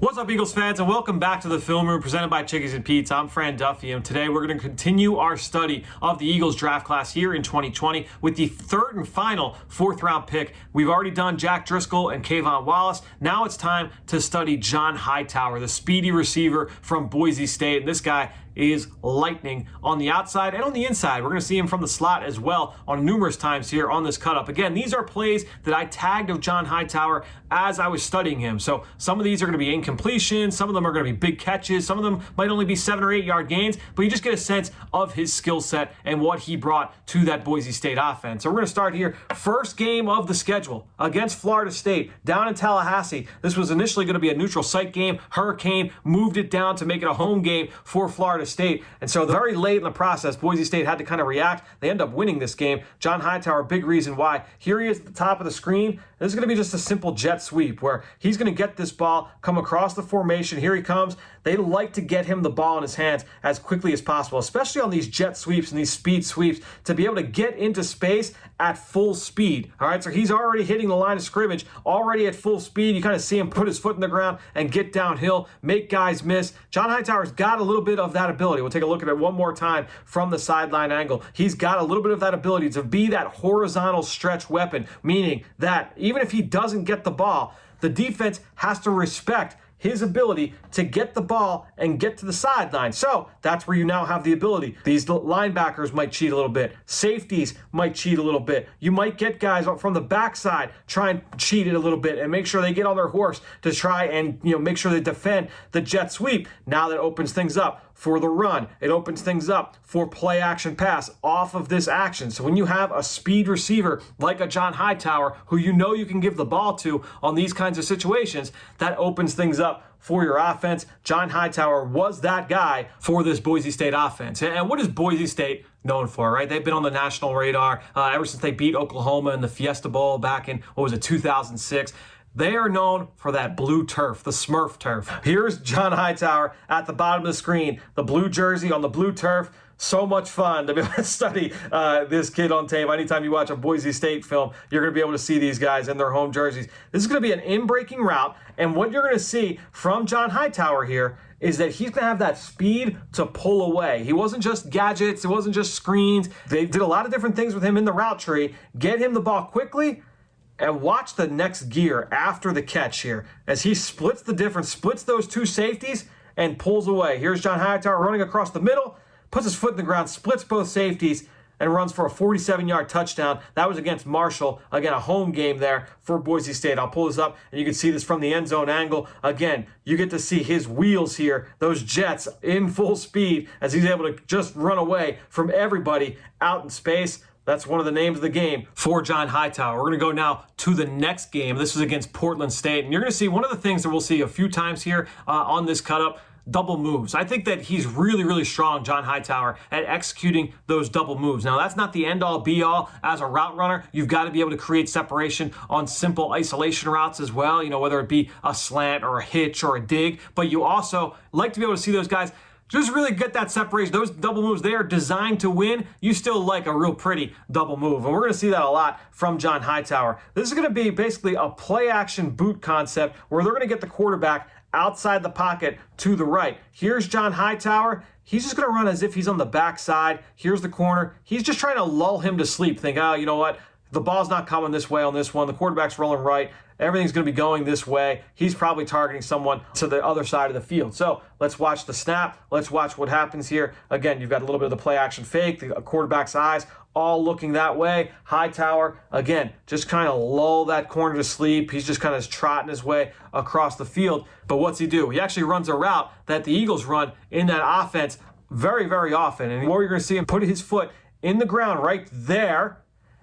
What's up, Eagles fans, and welcome back to the Film Room presented by Chickies and Pete's. I'm Fran Duffy, and today we're going to continue our study of the Eagles draft class here in 2020 with the third and final fourth-round pick. We've already done Jack Driscoll and Kayvon Wallace. Now it's time to study John Hightower, the speedy receiver from Boise State. And this guy is lightning on the outside and on the inside. We're going to see him from the slot as well on numerous times here on this cut up. Again, these are plays that I tagged of John Hightower as I was studying him. So some of these are going to be incompletions, some of them are going to be big catches, some of them might only be 7 or 8 yard gains, but you just get a sense of his skill set and what he brought to that Boise State offense. So we're going to start here. First game of the schedule against Florida State down in Tallahassee. This was initially going to be a neutral site game. Hurricane moved it down to make it a home game for Florida State. And so very late in the process, Boise State had to kind of react. They end up winning this game. John Hightower, big reason why. Here he is at the top of the screen. This is going to be just a simple jet sweep where he's going to get this ball, come across the formation. Here he comes. They like to get him the ball in his hands as quickly as possible, especially on these jet sweeps and these speed sweeps, to be able to get into space at full speed. All right, so he's already hitting the line of scrimmage, already at full speed. You kind of see him put his foot in the ground and get downhill, make guys miss. John Hightower's got a little bit of that ability. We'll take a look at it one more time from the sideline angle. He's got a little bit of that ability to be that horizontal stretch weapon, meaning that even if he doesn't get the ball, the defense has to respect his ability to get the ball and get to the sideline. So that's where you now have the ability. These linebackers might cheat a little bit. Safeties might cheat a little bit. You might get guys from the backside try and cheat it a little bit and make sure they get on their horse to try and make sure they defend the jet sweep. Now that opens things up for the run. It opens things up for play action pass off of this action. So when you have a speed receiver like a John Hightower, who you can give the ball to on these kinds of situations, that opens things up for your offense. John Hightower was that guy for this Boise State offense. And what is Boise State known for, right? They've been on the national radar ever since they beat Oklahoma in the Fiesta Bowl back in, 2006. They are known for that blue turf, the Smurf turf. Here's John Hightower at the bottom of the screen, the blue jersey on the blue turf. So much fun to be able to study this kid on tape. Anytime you watch a Boise State film, you're going to be able to see these guys in their home jerseys. This is going to be an in-breaking route, and what you're going to see from John Hightower here is that he's going to have that speed to pull away. He wasn't just gadgets. It wasn't just screens. They did a lot of different things with him in the route tree. Get him the ball quickly, and watch the next gear after the catch here as he splits the difference, splits those two safeties, and pulls away. Here's John Hightower running across the middle, puts his foot in the ground, splits both safeties, and runs for a 47-yard touchdown. That was against Marshall. Again, a home game there for Boise State. I'll pull this up, and you can see this from the end zone angle. Again, you get to see his wheels here, those jets in full speed as he's able to just run away from everybody out in space. That's one of the names of the game for John Hightower. We're going to go now to the next game. This is against Portland State. And you're going to see one of the things that we'll see a few times here on this cut-up, double moves. I think that he's really, really strong, John Hightower, at executing those double moves. Now, that's not the end-all, be-all as a route runner. You've got to be able to create separation on simple isolation routes as well, whether it be a slant or a hitch or a dig. But you also like to be able to see those guys just really get that separation. Those double moves, they are designed to win. You still like a real pretty double move. And we're going to see that a lot from John Hightower. This is going to be basically a play-action boot concept where they're going to get the quarterback outside the pocket to the right. Here's John Hightower. He's just going to run as if he's on the backside. Here's the corner. He's just trying to lull him to sleep. Think, you know what? The ball's not coming this way on this one. The quarterback's rolling right. Everything's going to be going this way. He's probably targeting someone to the other side of the field. So let's watch the snap. Let's watch what happens here. Again, you've got a little bit of the play action fake, the quarterback's eyes all looking that way. Hightower, again, just kind of lull that corner to sleep. He's just kind of trotting his way across the field. But what's he do? He actually runs a route that the Eagles run in that offense very, very often. And what you're going to see him put his foot in the ground right there.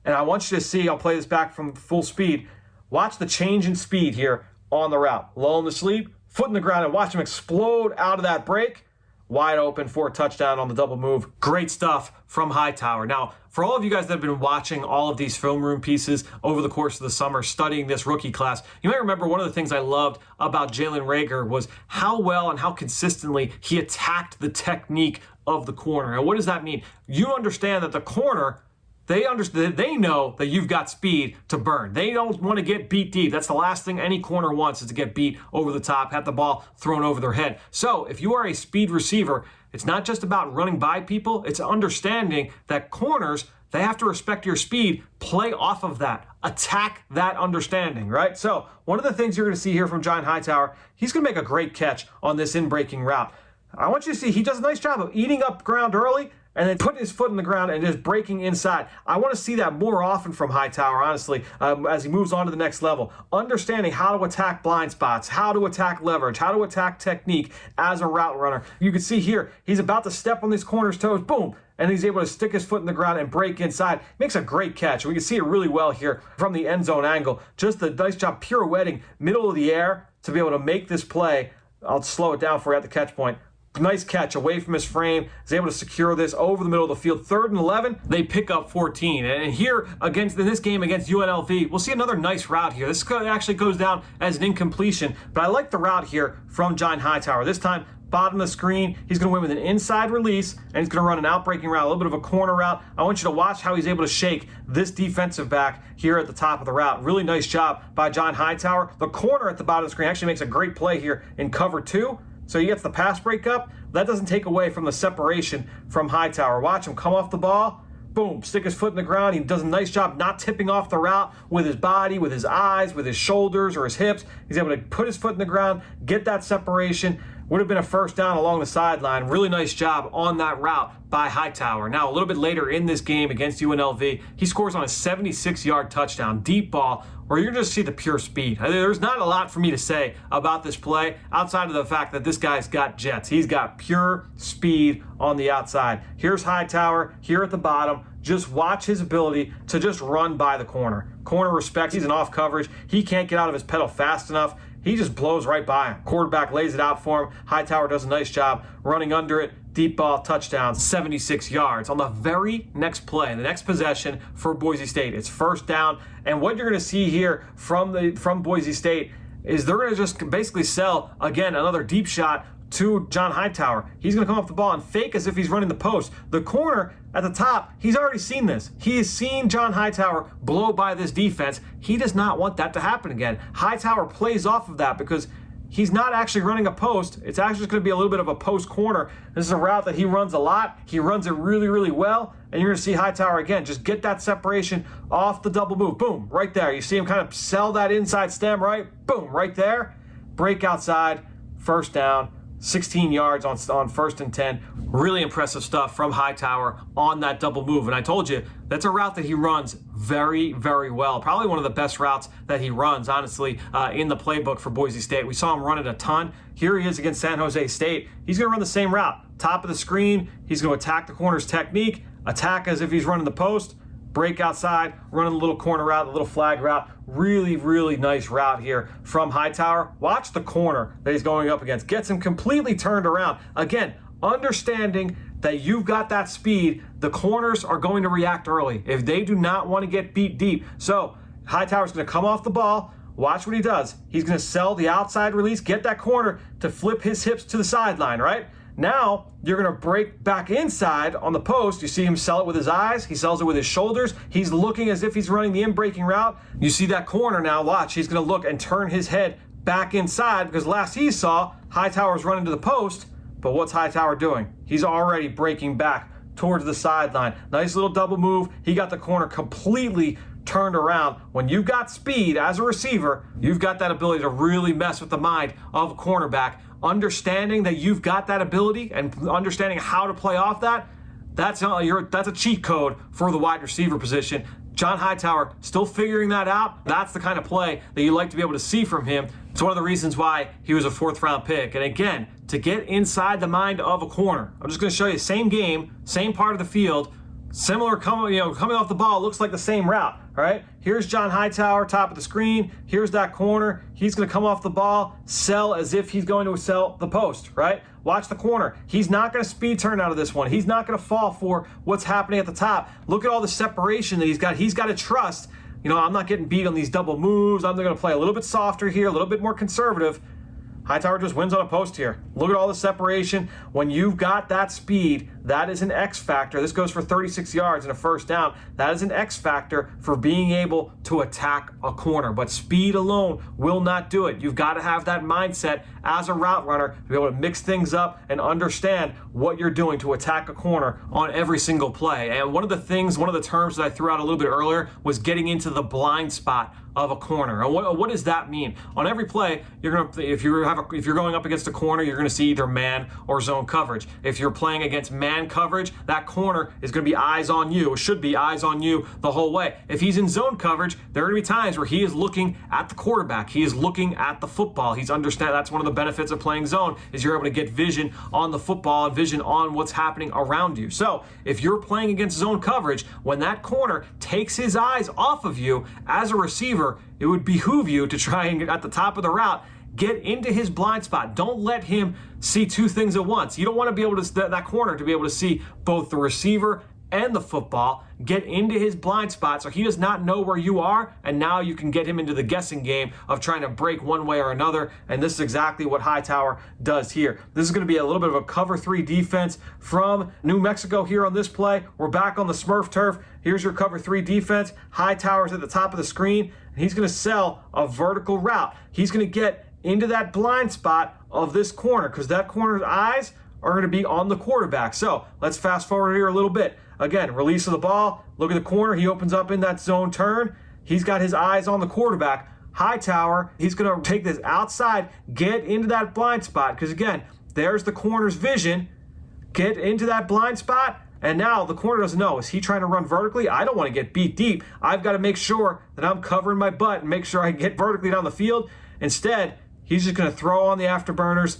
And I want you to see, I'll play this back from full speed. Watch the change in speed here on the route. Lull him to sleep, foot in the ground, and watch him explode out of that break. Wide open for a touchdown on the double move. Great stuff from Hightower. Now, for all of you guys that have been watching all of these film room pieces over the course of the summer, studying this rookie class, you might remember one of the things I loved about Jalen Reagor was how well and how consistently he attacked the technique of the corner. And what does that mean? You understand that the corner They know that you've got speed to burn. They don't want to get beat deep. That's the last thing any corner wants, is to get beat over the top, have the ball thrown over their head. So if you are a speed receiver, it's not just about running by people. It's understanding that corners, they have to respect your speed, play off of that, attack that understanding, right? So one of the things you're going to see here from John Hightower, he's going to make a great catch on this in-breaking route. I want you to see he does a nice job of eating up ground early and then putting his foot in the ground and just breaking inside. I want to see that more often from Hightower, honestly, as he moves on to the next level. Understanding how to attack blind spots, how to attack leverage, how to attack technique as a route runner. You can see here, he's about to step on these corner's toes, boom, and he's able to stick his foot in the ground and break inside. Makes a great catch. We can see it really well here from the end zone angle. Just a nice job pirouetting middle of the air to be able to make this play. I'll slow it down for you at the catch point. Nice catch away from his frame. He's able to secure this over the middle of the field. 3rd and 11, they pick up 14. And here, in this game against UNLV, we'll see another nice route here. This actually goes down as an incompletion, but I like the route here from John Hightower. This time, bottom of the screen, he's going to win with an inside release, and he's going to run an out-breaking route, a little bit of a corner route. I want you to watch how he's able to shake this defensive back here at the top of the route. Really nice job by John Hightower. The corner at the bottom of the screen actually makes a great play here in cover 2. So he gets the pass break up. That doesn't take away from the separation from Hightower. Watch him come off the ball. Boom, stick his foot in the ground. He does a nice job not tipping off the route with his body, with his eyes, with his shoulders or his hips. He's able to put his foot in the ground, get that separation. Would have been a first down along the sideline. Really nice job on that route by Hightower. Now, a little bit later in this game against UNLV, he scores on a 76-yard touchdown, deep ball, where you're just see the pure speed. There's not a lot for me to say about this play outside of the fact that this guy's got jets. He's got pure speed on the outside. Here's Hightower here at the bottom. Just watch his ability to just run by the corner. Corner respects. He's in off coverage. He can't get out of his pedal fast enough. He just blows right by him. Quarterback lays it out for him. Hightower does a nice job running under it. Deep ball, touchdown, 76 yards. On the very next play, the next possession for Boise State, it's first down. And what you're going to see here from Boise State is they're going to just basically sell, again, another deep shot to John Hightower. He's going to come off the ball and fake as if he's running the post. The corner at the top, he's already seen this. He has seen John Hightower blow by this defense. He does not want that to happen again. Hightower plays off of that because he's not actually running a post. It's actually just going to be a little bit of a post corner. This is a route that he runs a lot. He runs it really, really well. And you're going to see Hightower again, just get that separation off the double move. Boom, right there. You see him kind of sell that inside stem, right? Boom, right there. Break outside, first down. 16 yards on 1st and 10. Really impressive stuff from Hightower on that double move. And I told you, that's a route that he runs very, very well. Probably one of the best routes that he runs, honestly, in the playbook for Boise State. We saw him run it a ton. Here he is against San Jose State. He's going to run the same route. Top of the screen, he's going to attack the corner's technique, attack as if he's running the post, break outside, running a little corner route, a little flag route. Really, really nice route here from Hightower. Watch the corner that he's going up against. Gets him completely turned around. Again, understanding that you've got that speed, the corners are going to react early if they do not want to get beat deep. So Hightower's going to come off the ball. Watch what he does. He's going to sell the outside release, get that corner to flip his hips to the sideline, right? Now, you're going to break back inside on the post. You see him sell it with his eyes. He sells it with his shoulders. He's looking as if he's running the in-breaking route. You see that corner now. Watch. He's going to look and turn his head back inside because last he saw, Hightower's running to the post. But what's Hightower doing? He's already breaking back towards the sideline. Nice little double move. He got the corner completely turned around. When you've got speed as a receiver, you've got that ability to really mess with the mind of a cornerback. Understanding that you've got that ability and understanding how to play off that, that's a cheat code for the wide receiver position. John Hightower still figuring that out. That's the kind of play that you like to be able to see from him. It's one of the reasons why he was a 4th round pick. And again, to get inside the mind of a corner, I'm just going to show you same game, same part of the field, similar coming off the ball, looks like the same route. All right, here's John Hightower, top of the screen. Here's that corner. He's going to come off the ball, sell as if he's going to sell the post, right? Watch the corner. He's not going to speed turn out of this one. He's not going to fall for what's happening at the top. Look at all the separation that he's got. He's got to trust, I'm not getting beat on these double moves. I'm going to play a little bit softer here, a little bit more conservative. Hightower just wins on a post here. Look at all the separation. When you've got that speed, that is an X factor. This goes for 36 yards and a first down. That is an X factor for being able to attack a corner. But speed alone will not do it. You've got to have that mindset as a route runner to be able to mix things up and understand what you're doing to attack a corner on every single play. And one of the terms that I threw out a little bit earlier was getting into the blind spot of a corner. And what does that mean? On every play, if you're going up against a corner, you're going to see either man or zone coverage. If you're playing against man coverage, that corner is going to be eyes on you. It should be eyes on you the whole way. If he's in zone coverage, there are going to be times where he is looking at the quarterback. He is looking at the football. That's one of the benefits of playing zone, is you're able to get vision on the football and vision on what's happening around you. So if you're playing against zone coverage, when that corner takes his eyes off of you as a receiver, it would behoove you to try and get at the top of the route, get into his blind spot. Don't let him see two things at once. You don't want to be able to, that corner to be able to see both the receiver and the football. Get into his blind spot so he does not know where you are, and now you can get him into the guessing game of trying to break one way or another, and this is exactly what Hightower does here. This is going to be a little bit of a cover 3 defense from New Mexico here on this play. We're back on the Smurf turf. Here's your cover 3 defense. Hightower's at the top of the screen, and he's going to sell a vertical route. He's going to get into that blind spot of this corner because that corner's eyes are going to be on the quarterback. So let's fast forward here a little bit. Again, release of the ball. Look at the corner. He opens up in that zone turn. He's got his eyes on the quarterback. Hightower, he's going to take this outside, get into that blind spot. Because again, there's the corner's vision. Get into that blind spot. And now the corner doesn't know. Is he trying to run vertically? I don't want to get beat deep. I've got to make sure that I'm covering my butt and make sure I get vertically down the field. Instead, he's just going to throw on the afterburners,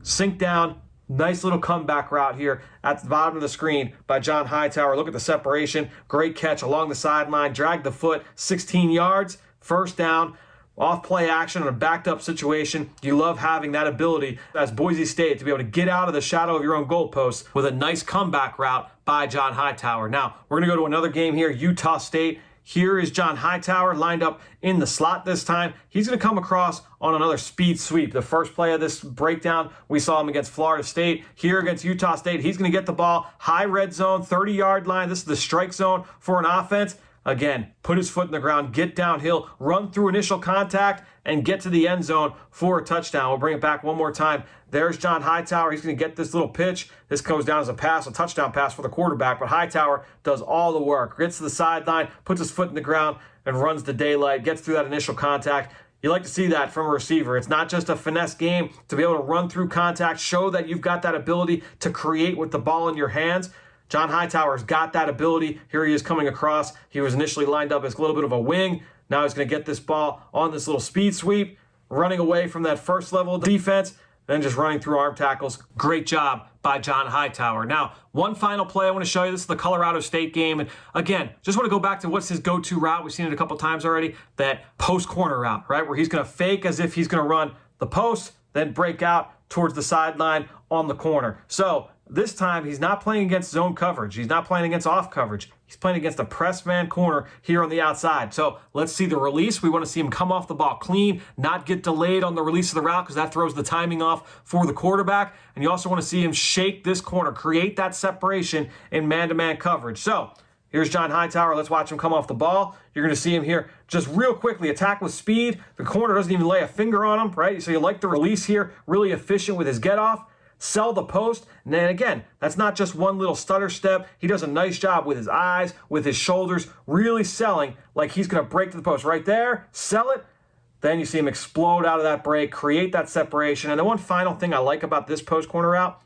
sink down. Nice little comeback route here at the bottom of the screen by John Hightower. Look at the separation. Great catch along the sideline. Dragged the foot 16 yards. First down. Off play action in a backed up situation. You love having that ability as Boise State to be able to get out of the shadow of your own goalposts with a nice comeback route by John Hightower. Now, we're going to go to another game here, Utah State. Here is John Hightower lined up in the slot this time. He's going to come across on another speed sweep. The first play of this breakdown, we saw him against Florida State. Here against Utah State, he's going to get the ball, high red zone, 30-yard line. This is the strike zone for an offense. Again, put his foot in the ground, get downhill, run through initial contact, and get to the end zone for a touchdown. We'll bring it back one more time. There's John Hightower. He's going to get this little pitch. This goes down as a pass, a touchdown pass for the quarterback, but Hightower does all the work. Gets to the sideline, puts his foot in the ground, and runs the daylight, gets through that initial contact. You like to see that from a receiver. It's not just a finesse game to be able to run through contact, show that you've got that ability to create with the ball in your hands. John Hightower's got that ability. Here he is coming across. He was initially lined up as a little bit of a wing. Now he's going to get this ball on this little speed sweep, running away from that first level of defense, then just running through arm tackles. Great job by John Hightower. Now, one final play I want to show you. This is the Colorado State game. And again, just want to go back to what's his go-to route. We've seen it a couple times already, that post corner route, right? Where he's going to fake as if he's going to run the post, then break out towards the sideline on the corner. So this time, he's not playing against zone coverage. He's not playing against off coverage. He's playing against a press man corner here on the outside. So let's see the release. We want to see him come off the ball clean, not get delayed on the release of the route because that throws the timing off for the quarterback. And you also want to see him shake this corner, create that separation in man-to-man coverage. So here's John Hightower. Let's watch him come off the ball. You're going to see him here just real quickly attack with speed. The corner doesn't even lay a finger on him, right? So you like the release here, really efficient with his get-off. Sell the post, and then again, that's not just one little stutter step. He does a nice job with his eyes, with his shoulders, really selling like he's going to break to the post right there, sell it. Then you see him explode out of that break, create that separation. And the one final thing I like about this post corner route,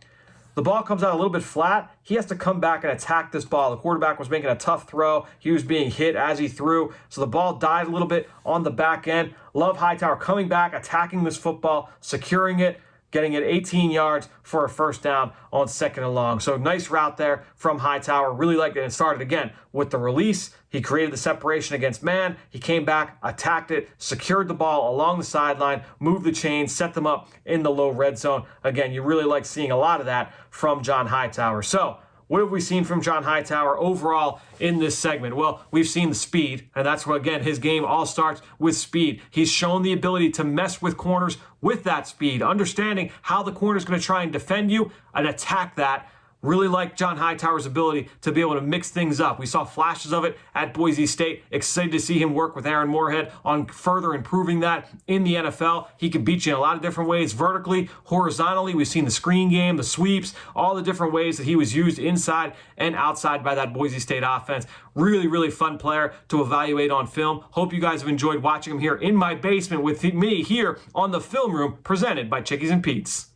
the ball comes out a little bit flat. He has to come back and attack this ball. The quarterback was making a tough throw. He was being hit as he threw. So the ball died a little bit on the back end. Love Hightower coming back, attacking this football, securing it, getting it 18 yards for a first down on second and long. So nice route there from Hightower. Really liked it. And it started again with the release. He created the separation against man. He came back, attacked it, secured the ball along the sideline, moved the chains, set them up in the low red zone. Again, you really like seeing a lot of that from John Hightower. So what have we seen from John Hightower overall in this segment? Well, we've seen the speed, and that's where, again, his game all starts with speed. He's shown the ability to mess with corners with that speed, understanding how the corner is going to try and defend you and attack that. Really like John Hightower's ability to be able to mix things up. We saw flashes of it at Boise State. Excited to see him work with Aaron Moorhead on further improving that in the NFL. He can beat you in a lot of different ways, vertically, horizontally. We've seen the screen game, the sweeps, all the different ways that he was used inside and outside by that Boise State offense. Really, really fun player to evaluate on film. Hope you guys have enjoyed watching him here in my basement with me here on the Film Room, presented by Chickies and Pete's.